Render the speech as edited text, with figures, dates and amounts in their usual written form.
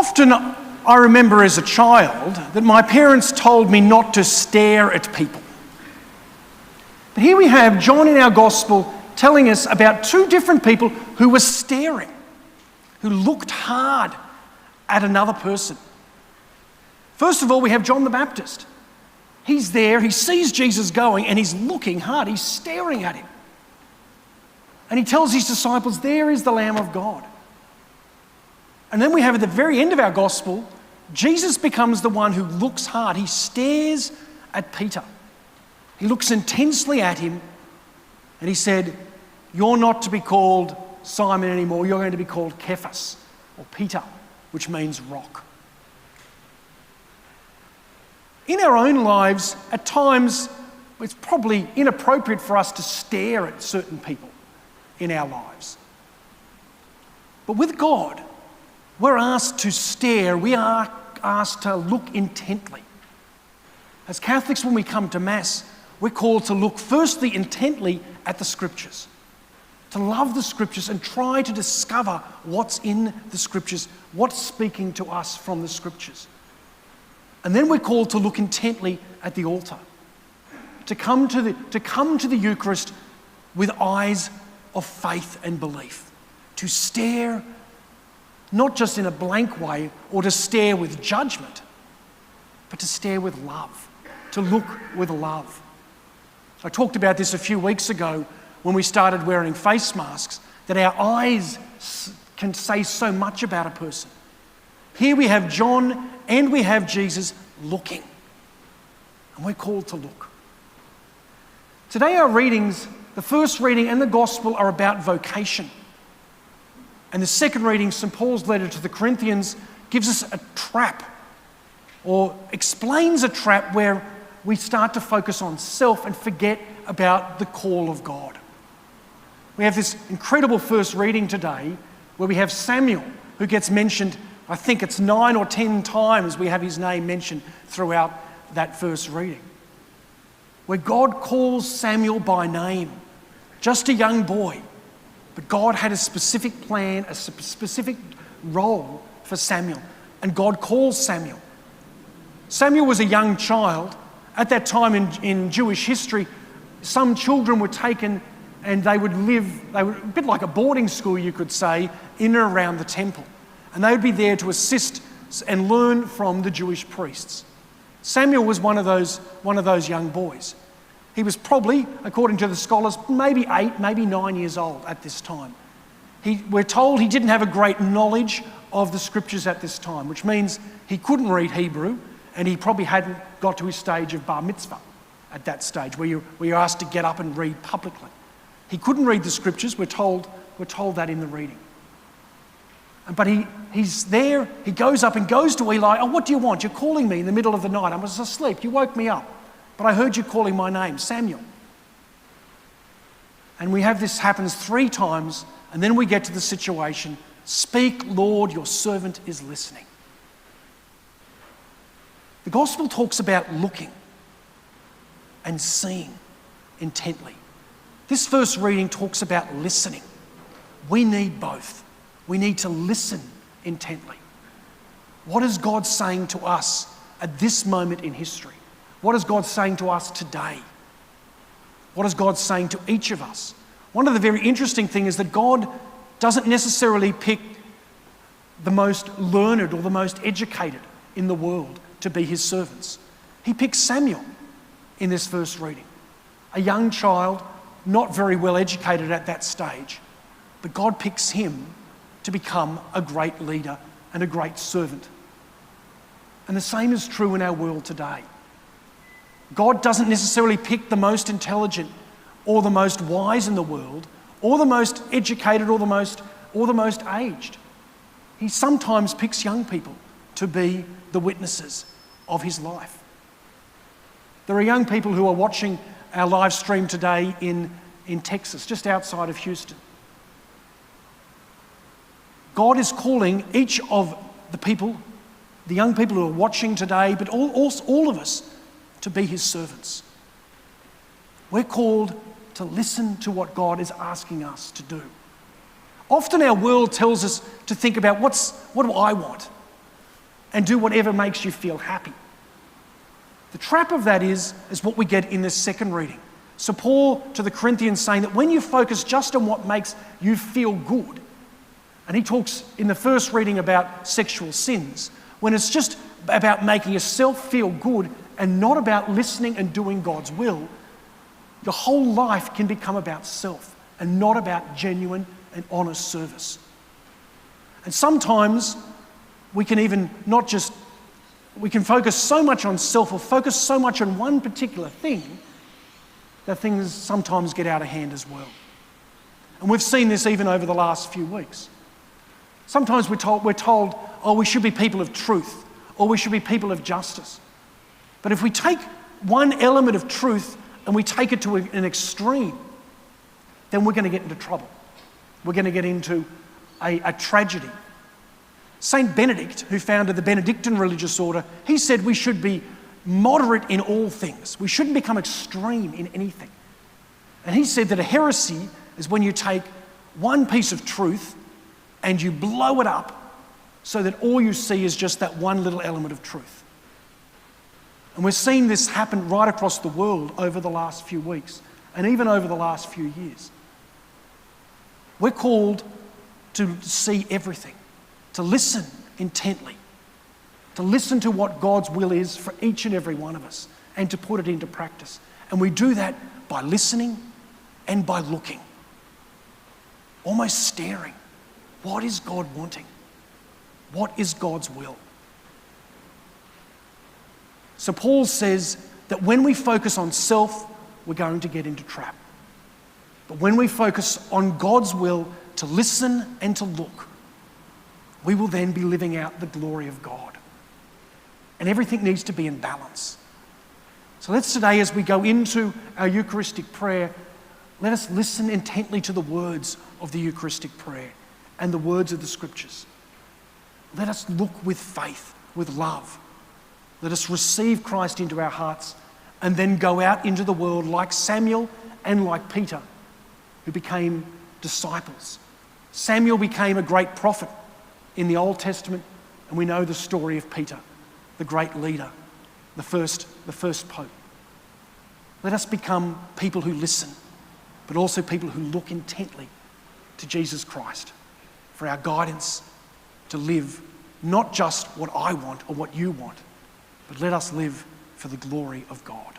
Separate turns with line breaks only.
Often I remember as a child that my parents told me not to stare at people. But here we have John in our gospel telling us about two different people who were staring, who looked hard at another person. First of all, we have John the Baptist. He's there, he sees Jesus going, and he's looking hard, he's staring at him. And he tells his disciples, there is the Lamb of God. And then we have at the very end of our gospel, Jesus becomes the one who looks hard. He stares at Peter. He looks intensely at him, and he said, you're not to be called Simon anymore, you're going to be called Cephas, or Peter, which means rock. In our own lives, at times, it's probably inappropriate for us to stare at certain people in our lives. But with God, we're asked to stare, we are asked to look intently. As Catholics, when we come to Mass, we're called to look firstly intently at the Scriptures, to love the Scriptures and try to discover what's in the Scriptures, what's speaking to us from the Scriptures. And then we're called to look intently at the altar, to come to the Eucharist with eyes of faith and belief, to stare not just in a blank way or to stare with judgment, but to stare with love, to look with love. I talked about this a few weeks ago when we started wearing face masks, that our eyes can say so much about a person. Here we have John and we have Jesus looking, and we're called to look. Today our readings, the first reading and the gospel, are about vocation. And the second reading, St. Paul's letter to the Corinthians, gives us a trap, or explains a trap where we start to focus on self and forget about the call of God. We have this incredible first reading today where we have Samuel, who gets mentioned, I think it's 9 or 10 times we have his name mentioned throughout that first reading, where God calls Samuel by name, just a young boy. But God had a specific plan, a specific role for Samuel, and God calls Samuel. Samuel was a young child. At that time in Jewish history, some children were taken and they were a bit like a boarding school, you could say, in and around the temple. And they would be there to assist and learn from the Jewish priests. Samuel was one of those young boys. He was probably, according to the scholars, maybe 8, maybe 9 years old at this time. We're told he didn't have a great knowledge of the Scriptures at this time, which means he couldn't read Hebrew, and he probably hadn't got to his stage of bar mitzvah at that stage, where you're asked to get up and read publicly. He couldn't read the Scriptures, we're told that in the reading. But he's there, he goes up and goes to Eli. Oh, what do you want? You're calling me in the middle of the night. I was asleep, you woke me up. But I heard you calling my name, Samuel. And we have this happens 3 times, and then we get to the situation, speak, Lord, your servant is listening. The gospel talks about looking and seeing intently. This first reading talks about listening. We need both. We need to listen intently. What is God saying to us at this moment in history? What is God saying to us today? What is God saying to each of us? One of the very interesting things is that God doesn't necessarily pick the most learned or the most educated in the world to be his servants. He picks Samuel in this first reading, a young child, not very well educated at that stage, but God picks him to become a great leader and a great servant. And the same is true in our world today. God doesn't necessarily pick the most intelligent or the most wise in the world, or the most educated or the most aged. He sometimes picks young people to be the witnesses of his life. There are young people who are watching our live stream today in Texas, just outside of Houston. God is calling each of the people, the young people who are watching today, but all of us, to be his servants. We're called to listen to what God is asking us to do. Often our world tells us to think about what do I want? and do whatever makes you feel happy. The trap of that is what we get in this second reading. So Paul to the Corinthians saying that when you focus just on what makes you feel good, and he talks in the first reading about sexual sins, when it's just about making yourself feel good and not about listening and doing God's will, your whole life can become about self and not about genuine and honest service. And sometimes we can even we can focus so much on self or focus so much on one particular thing that things sometimes get out of hand as well. And we've seen this even over the last few weeks. Sometimes we're told, oh, we should be people of truth, or we should be people of justice. But if we take one element of truth and we take it to an extreme, then we're going to get into trouble. We're going to get into a tragedy. Saint Benedict, who founded the Benedictine religious order, he said we should be moderate in all things. We shouldn't become extreme in anything. And he said that a heresy is when you take one piece of truth and you blow it up so that all you see is just that one little element of truth. And we're seeing this happen right across the world over the last few weeks and even over the last few years. We're called to see everything, to listen intently, to listen to what God's will is for each and every one of us and to put it into practice. And we do that by listening and by looking, almost staring. What is God wanting? What is God's will? So Paul says that when we focus on self, we're going to get into trap. But when we focus on God's will to listen and to look, we will then be living out the glory of God. And everything needs to be in balance. So let's today, as we go into our Eucharistic prayer, let us listen intently to the words of the Eucharistic prayer and the words of the Scriptures. Let us look with faith, with love. Let us receive Christ into our hearts and then go out into the world like Samuel and like Peter, who became disciples. Samuel became a great prophet in the Old Testament, and we know the story of Peter, the great leader, the first pope. Let us become people who listen, but also people who look intently to Jesus Christ for our guidance to live not just what I want or what you want, but let us live for the glory of God.